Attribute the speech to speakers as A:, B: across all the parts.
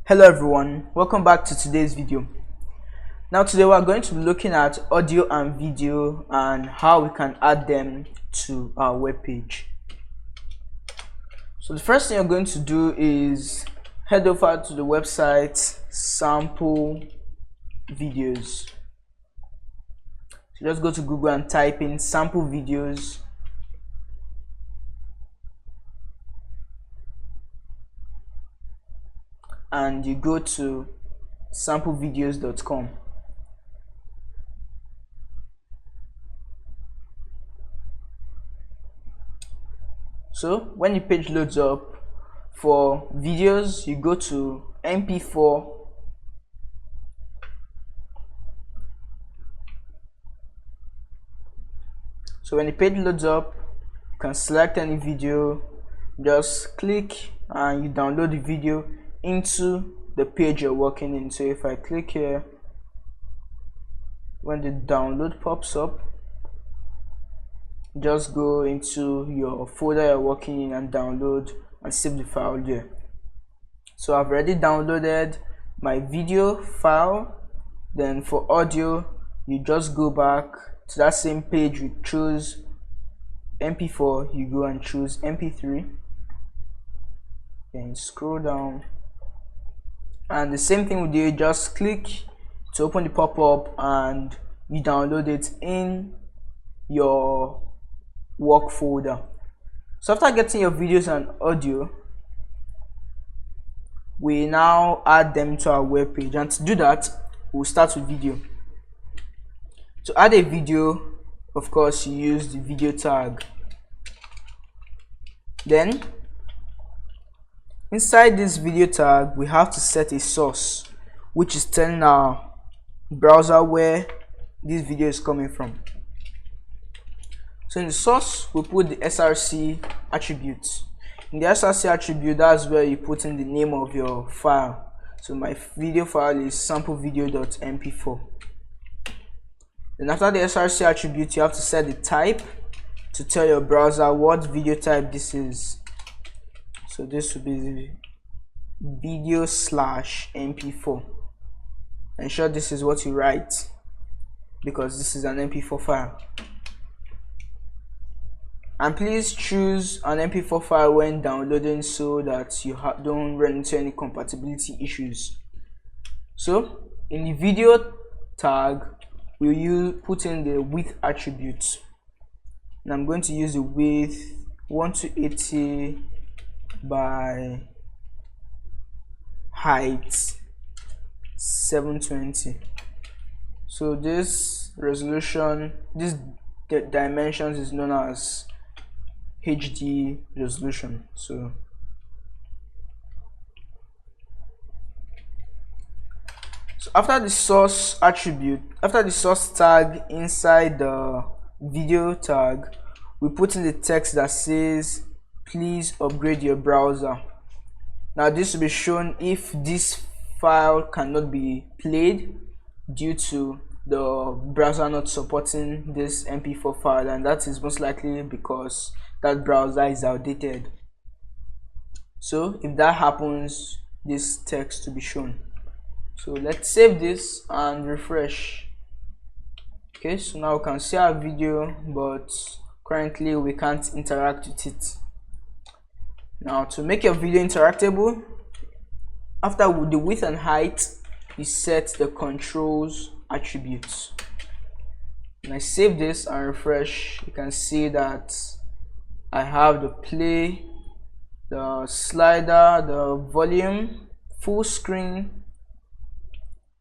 A: Hello everyone, welcome back to today's video. Now today we are going to be looking at audio and video and how we can add them to our web page. So the first thing you're going to do is head over to the website sample videos. So just go to Google and type in sample videos. And you go to samplevideos.com. So when the page loads up for videos, you go to MP4 so when the page loads up, you can select any video, just click and you download the video into the page you're working in. So if I click here, when the download pops up, just go into your folder you're working in and download and save the file there. So I've already downloaded my video file. Then for audio, you just go back to that same page, you choose MP4, you go and choose MP3, then scroll down, and the same thing with you, just click to open the pop-up and you download it in your work folder. So after getting your videos and audio, we now add them to our web page, and to do that we'll start with video. To add a video, of course, you use the video tag. Then inside this video tag, we have to set a source, which is telling our browser where this video is coming from. So in the source, we put the src attribute. In the src attribute, that's where you put in the name of your file. So my video file is samplevideo.mp4. Then after the src attribute, you have to set the type to tell your browser what video type this is. So this will be video/mp4. Ensure this is what you write because this is an mp4 file. And please choose an mp4 file when downloading so that you don't run into any compatibility issues. So in the video tag, we'll put in the width attribute. And I'm going to use the width 1280 by height 720. So this resolution, this dimensions is known as HD resolution. So after the source attribute, after the source tag inside the video tag, we put in the text that says please upgrade your browser. Now this will be shown if this file cannot be played due to the browser not supporting this mp4 file, and that is most likely because that browser is outdated. So if that happens, this text will be shown. So let's save this and refresh. Okay, so now we can see our video, but currently we can't interact with it. Now to make your video interactable, after the width and height, you set the controls attributes. When I save this and refresh, you can see that I have the play, the slider, the volume, full screen,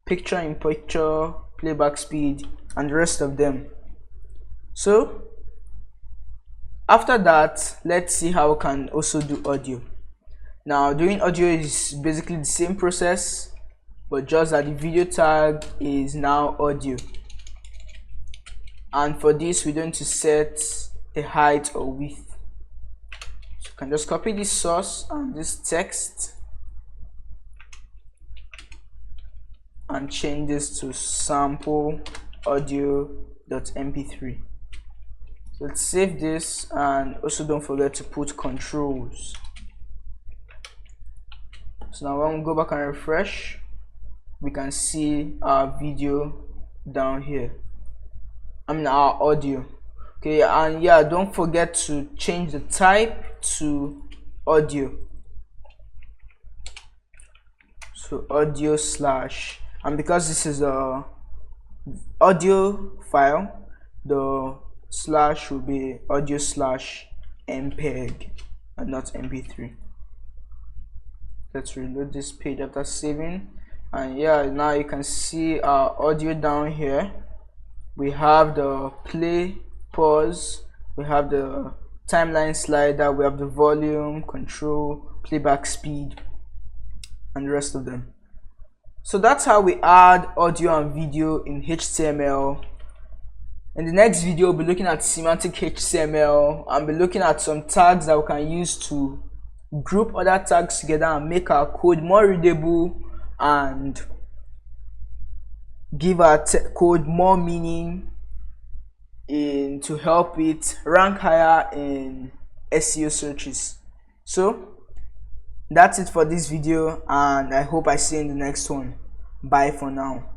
A: picture in picture, playback speed, and the rest of them. So after that, let's see how we can also do audio. Now doing audio is basically the same process, but just that the video tag is now audio. And for this, we're going to set a height or width. So you can just copy this source and this text and change this to sample audio.mp3. So let's save this, and also don't forget to put controls. So So now when we go back and refresh, we can see our video down here, our audio. Okay, and yeah, don't forget to change the type to audio. So audio slash, and because this is a audio file, the slash will be audio slash mpeg and not mp3. Let's reload this page after saving, and yeah, now you can see our audio down here. We have the play, pause, we have the timeline slider, we have the volume, control, playback speed, and the rest of them. So that's how we add audio and video in HTML. In the next video, we'll be looking at semantic HTML and be looking at some tags that we can use to group other tags together and make our code more readable and give our code more meaning to help it rank higher in SEO searches. So that's it for this video, and I hope I see you in the next one. Bye for now.